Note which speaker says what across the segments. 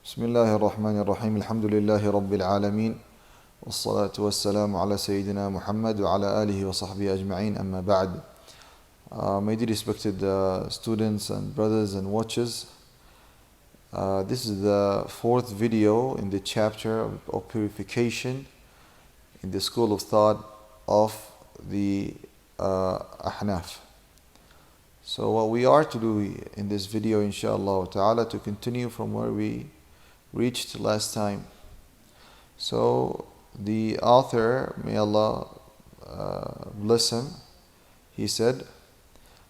Speaker 1: بسم الله الرحمن الرحيم الحمد لله رب العالمين والصلاة والسلام على سيدنا محمد وعلى آله وصحبه أجمعين أما بعد. My dear respected students and brothers and watchers, this is the fourth video in the chapter of purification in the school of thought of the Ahnaf. So what we are to do in this video, inshallah ta'ala, to continue from where we reached last time. So the author, may Allah bless him, he said,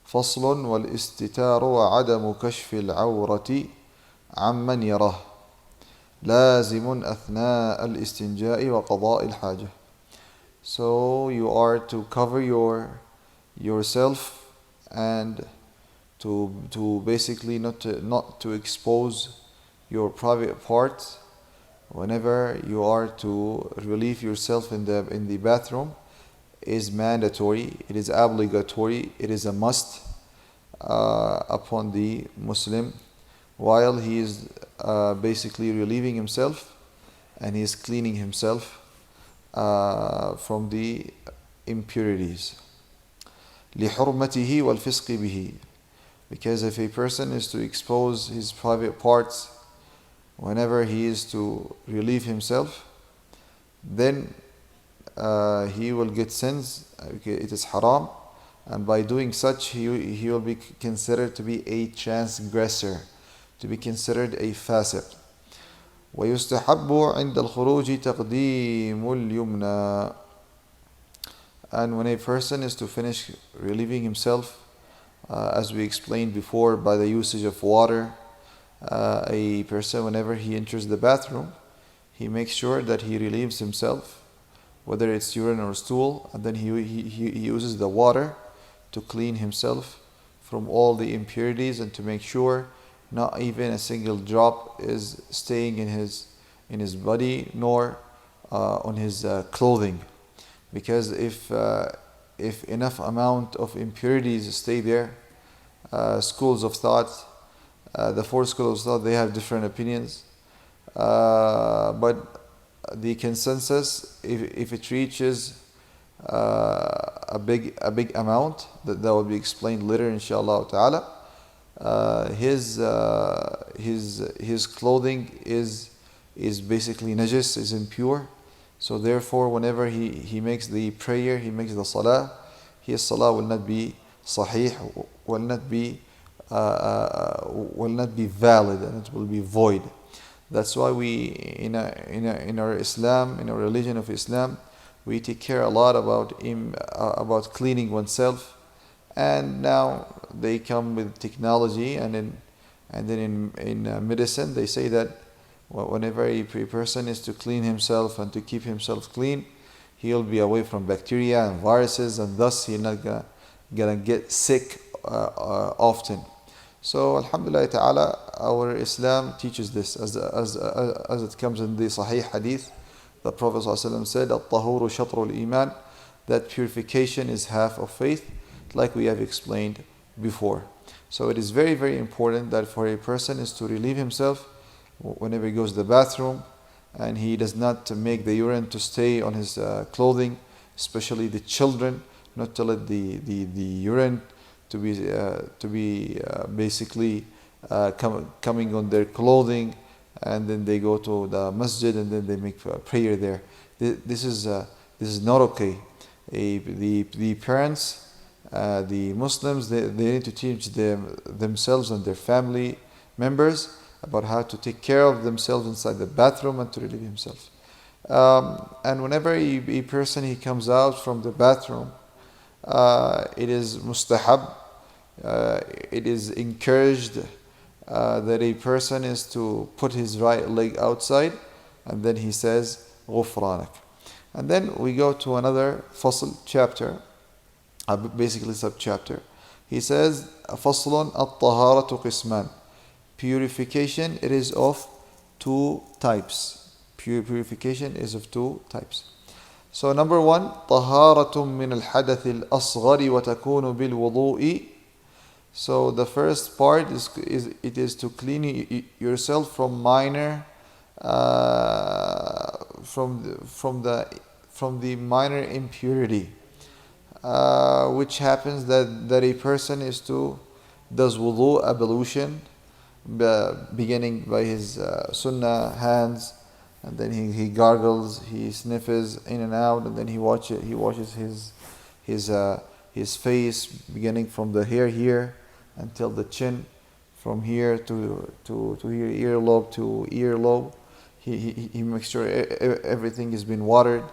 Speaker 1: فصل والاستتار وعدم كشف العورة عمن يراه لازم أثناء الاستنجاء وقضاء الحاجة. So you are to cover yourself and to basically not to expose your private parts whenever you are to relieve yourself in the bathroom is mandatory, it is obligatory, it is a must upon the Muslim while he is basically relieving himself and he is cleaning himself from the impurities. لحرمته والفسق به, because if a person is to expose his private parts whenever he is to relieve himself, then he will get sins. It is haram, and by doing such he will be considered to be a transgressor, to be considered a fasiq. ويستحب عند الخروج تقديم اليمنى. And when a person is to finish relieving himself, as we explained before, by the usage of water, a person, whenever he enters the bathroom, he makes sure that he relieves himself, whether it's urine or stool, and then he uses the water to clean himself from all the impurities and to make sure not even a single drop is staying in his body nor on his clothing. Because if enough amount of impurities stay there, schools of thought, the four schools of thought, they have different opinions, but the consensus, if it reaches a big amount, that will be explained later, inshallah ta'ala. His clothing is basically najis, is impure. So therefore, whenever he makes the prayer, he makes the salah, his salah will not be sahih, will not be valid, and it will be void. That's why we in our Islam, in our religion of Islam, we take care a lot about cleaning oneself. And now they come with technology, and then in medicine they say that whenever a person is to clean himself and to keep himself clean, he'll be away from bacteria and viruses, and thus he's not gonna get sick often. So alhamdulillah ta'ala, our Islam teaches this as it comes in the Sahih Hadith. The Prophet ﷺ said, "At-tahuru shatrul iman," that purification is half of faith, like we have explained before. So it is very, very important that for a person is to relieve himself whenever he goes to the bathroom, and he does not make the urine to stay on his clothing, especially the children, not to let the urine to be basically coming on their clothing, and then they go to the masjid and then they make prayer there. This is not okay. The parents, the Muslims, they need to teach themselves and their family members about how to take care of themselves inside the bathroom and to relieve himself. And whenever a person he comes out from the bathroom, it is mustahab, it is encouraged that a person is to put his right leg outside, and then he says غفرانك. And then we go to another fasl chapter, basically sub-chapter. He says فصل الطهارة قسمان. Purification, it is of two types. Purification is of two types. So number one, طهارة من الحدث الأصغر وتكون بالوضوء. So the first part is to clean yourself from minor, from the minor impurity, which happens that a person does wudu ablution, beginning by his sunnah hands, and then he gargles, he sniffs in and out, and then he washes his his face, beginning from the hair here until the chin, from here to here, earlobe to earlobe. He makes sure everything has been watered.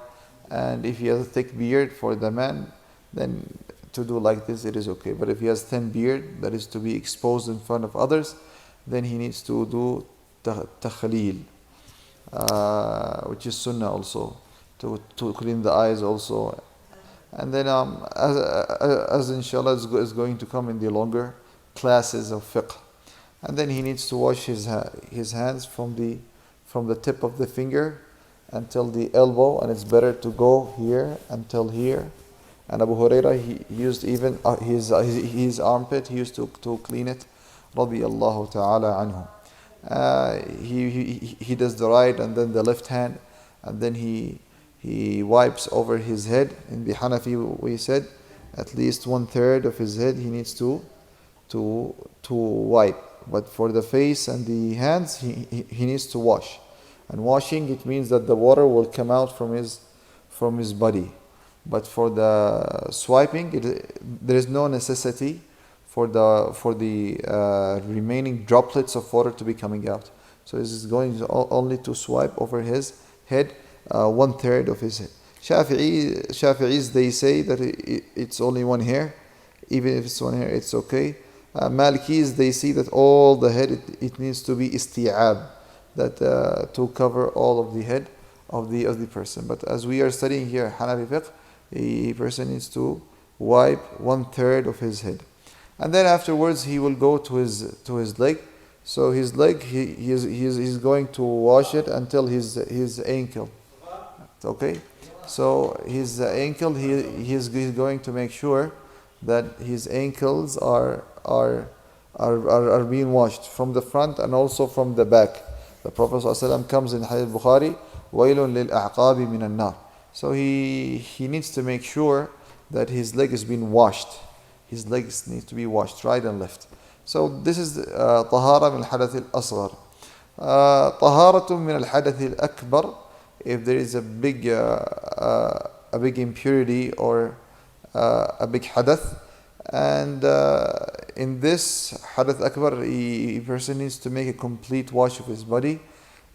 Speaker 1: And if he has a thick beard for the man, then to do like this it is okay. But if he has thin beard that is to be exposed in front of others, then he needs to do takhleel, which is sunnah also, to clean the eyes also. And then as inshallah is going to come in the longer classes of fiqh. And then he needs to wash his hands from the tip of the finger until the elbow, and it's better to go here until here. And Abu Huraira, he used even his armpit, he used to clean it, radiyallahu ta'ala anhu. He does the right and then the left hand, and then he wipes over his head. In the Hanafi, we said at least 1/3 of his head he needs to wipe. But for the face and the hands, he needs to wash. And washing, it means that the water will come out from his body. But for the swiping, there is no necessity for the remaining droplets of water to be coming out. So this is going only to swipe over his head, 1/3 of his head. Shafi'is, they say that it's only one hair. Even if it's one hair, it's okay. Malikis, they see that all the head, it needs to be isti'ab, that to cover all of the head of the person. But as we are studying here Hanafi fiqh, a person needs to wipe 1/3 of his head. And then afterwards he will go to his leg. So his leg, he's going to wash it until his ankle. Okay? So his ankle, he's going to make sure that his ankles are being washed from the front and also from the back. The Prophet ﷺ comes in Hadith Bukhari, وَيْلٌ لِلْأَعْقَابِ مِنَ النَّارِ. So he needs to make sure that his leg is being washed. His legs need to be washed right and left. So this is طهارة من الحدث الأصغر. طهارة من الحدث الأكبر. If there is a big impurity or a big hadath, and in this hadath akbar, a person needs to make a complete wash of his body.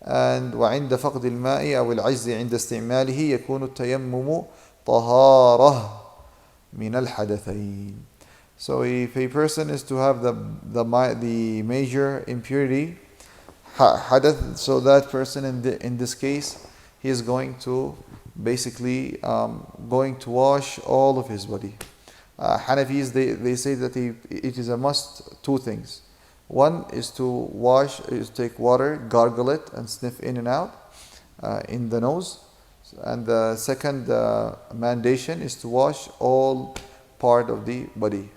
Speaker 1: And وعند فقد الماء أو العجز عند استعماله يكون التيمم طهارة من الحدثين. So if a person is to have the major impurity, hadath, so that person in this case, he is going to basically going to wash all of his body. Hanafis, they say that it is a must, two things. One is to take water, gargle it, and sniff in and out in the nose. And the second mandation is to wash all part of the body.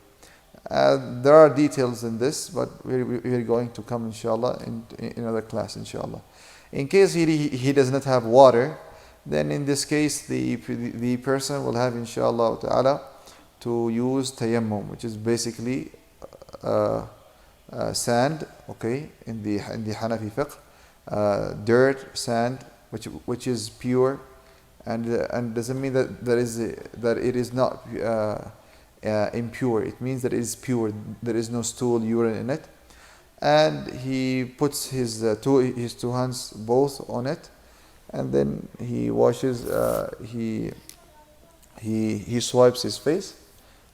Speaker 1: There are details in this, but we're going to come inshallah in another class inshallah. In case he does not have water, then in this case the person will have inshallah ta'ala to use tayammum, which is basically sand, okay, in the Hanafi fiqh, dirt, sand, which is pure, and doesn't mean that it is not impure. It means that it is pure. There is no stool, urine in it. And he puts his two hands both on it, and then he washes. He swipes his face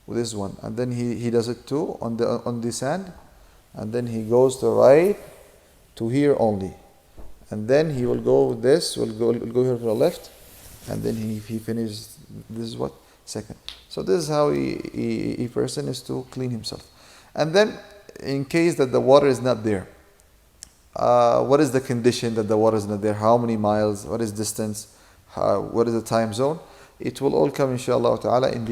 Speaker 1: with this one, and then he does it too on the sand, and then he goes to right to here only, and then he will go with this. Will go here to the left, and then he finishes. This is what second. So this is how a person is to clean himself. And then in case that the water is not there, what is the condition that the water is not there? How many miles? What is distance? What is the time zone? It will all come inshallah ta'ala in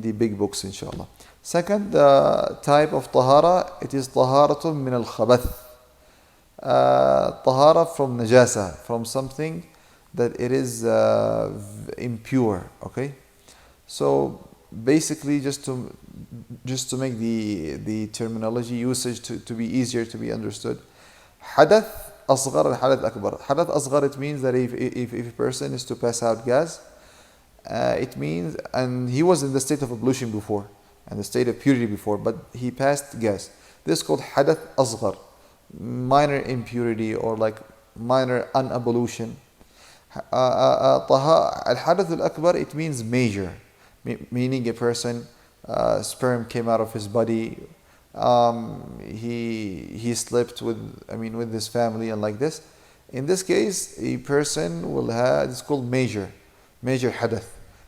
Speaker 1: the big books inshallah. Second type of tahara, it is taharatun min al-khabath. Tahara from najasa, from something that it is impure. Okay, so basically, just to make the terminology usage to be easier to be understood, hadath asghar and hadath akbar. Hadath asghar, it means that if a person is to pass out gas, it means, and he was in the state of ablution before and the state of purity before, but he passed gas. This is called hadath asghar, minor impurity or like minor unablution. Al-hadath al-akbar, it means major, meaning a person, sperm came out of his body, he slept with his family and like this. In this case, a person will have, it's called major hadath.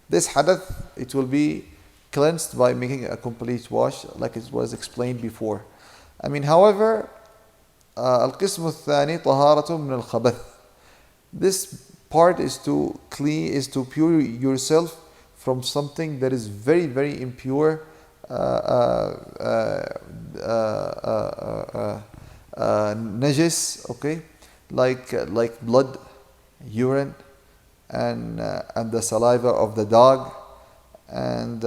Speaker 1: This hadath, it will be cleansed by making a complete wash, like it was explained before. However, القسم الثاني طهارة من الخبث. This part is to clean, is to pure yourself from something that is very, very impure, najis, okay, like blood, urine, and the saliva of the dog, and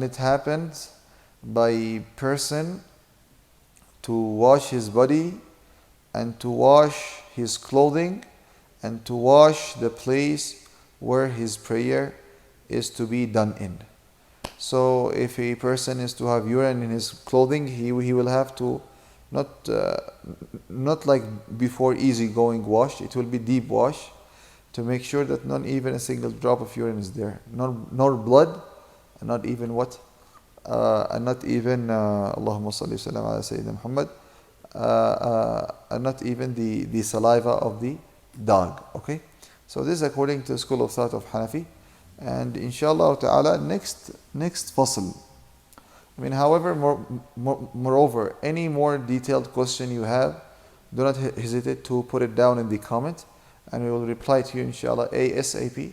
Speaker 1: it happens by a person to wash his body and to wash his clothing and to wash the place where his prayer is to be done in. So if a person is to have urine in his clothing, he will have to not like before easy going wash, it will be deep wash to make sure that not even a single drop of urine is there, nor blood, and not even what, and not even Allahumma salli wa sallam ala Sayyidina Muhammad, and not even the saliva of the dog. Okay, so this is according to the school of thought of Hanafi, and inshallah ta'ala next fasl. However, moreover, any more detailed question you have, do not hesitate to put it down in the comment, and we will reply to you inshallah ASAP,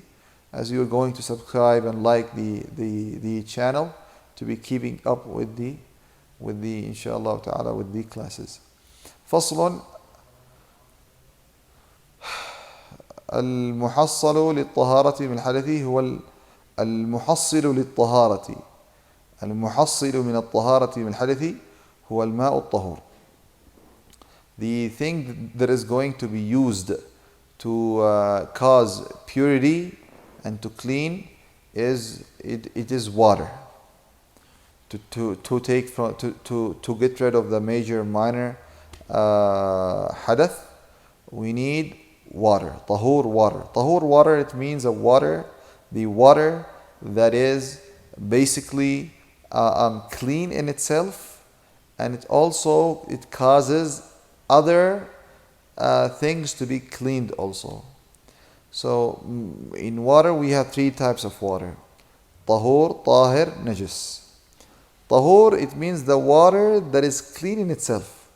Speaker 1: as you are going to subscribe and like the channel to be keeping up with the inshallah ta'ala with the classes. فصل المحصل للطهارة من الحدث هو المحصل للطهارة المحصل من الطهارة من الحدث هو الماء الطهور. The thing that is going to be used to cause purity and to clean is it is water. To take from to get rid of the major minor hadath, we need water. Tahur water. Tahur water, it means the water that is basically clean in itself, and it causes other things to be cleaned also. So in water we have three types of water: tahur, tahir, najis. Tahur, it means the water that is clean in itself,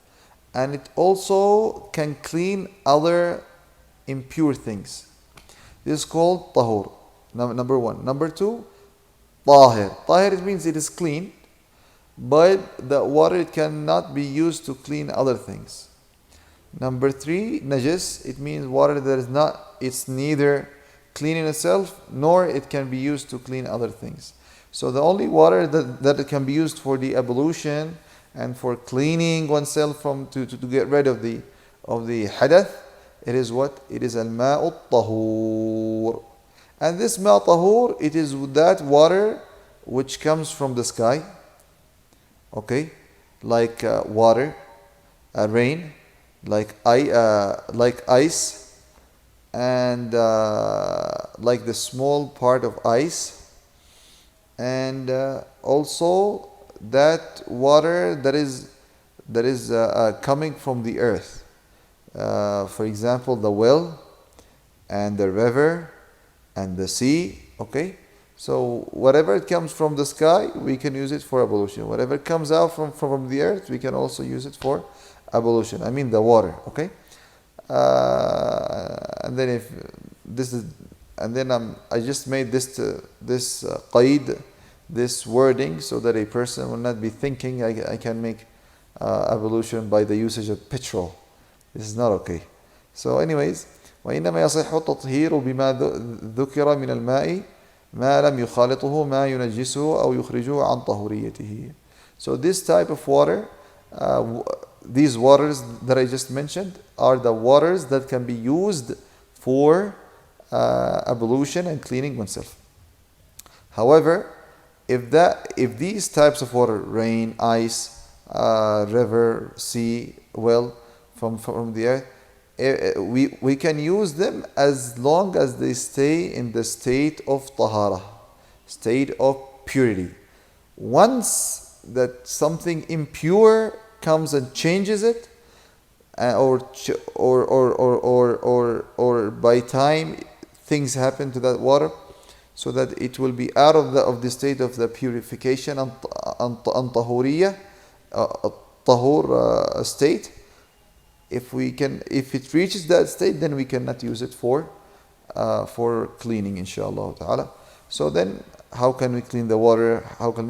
Speaker 1: and it also can clean other impure things. This is called tahur. Number one. Number two, tahir. Tahir, it means it is clean, but the water, it cannot be used to clean other things. Number three, najis. It means water that is not, it's neither clean in itself nor it can be used to clean other things. So the only water that it can be used for the ablution and for cleaning oneself to get rid of the hadath, it is what? It is al-ma'u tahur. And this ma' tahur, it is that water which comes from the sky, okay, like water, rain, like ice, and like the small part of ice, and also that water that is coming from the earth. For example, the well and the river and the sea. Okay, so whatever it comes from the sky, we can use it for ablution. Whatever comes out from the earth, we can also use it for ablution. The water. Okay, and then if this is, and then I just made this qaid this wording so that a person will not be thinking I can make ablution by the usage of petrol. This is not okay. So anyways, وإنما يصح التطهير بما ذكر من الماء ما لم يخالطه ما ينجسه أو يخرجه عن طهوريته. So this type of water, these waters that I just mentioned are the waters that can be used for ablution and cleaning oneself. However, if these types of water, rain, ice, river, sea, well, from the earth, we can use them as long as they stay in the state of tahara, state of purity. Once that something impure comes and changes it, or by time things happen to that water, so that it will be out of the state of the purification and tahuriyah, tahur state. If it reaches that state, then we cannot use it for cleaning, inshallah ta'ala. So then, how can we clean the water? How can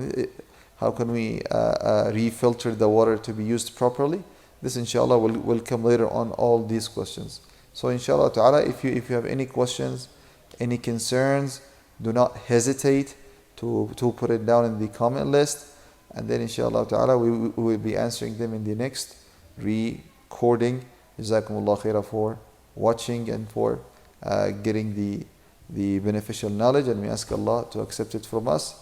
Speaker 1: we refilter the water to be used properly? This, inshallah, will come later on all these questions. So, inshallah ta'ala, if you have any questions, any concerns, do not hesitate to put it down in the comment list, and then, inshallah ta'ala, we will be answering them in the next recording. Jazakumullah khairah for watching and for getting the beneficial knowledge, and we ask Allah to accept it from us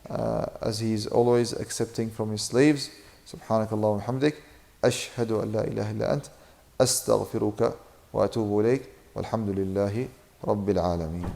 Speaker 1: as He is always accepting from His slaves. Subhanakallah wa hamdik, ashhadu an la ilaha illa ant, astaghfiruka wa atubu ilayk, walhamdulillahi rabbil alameen.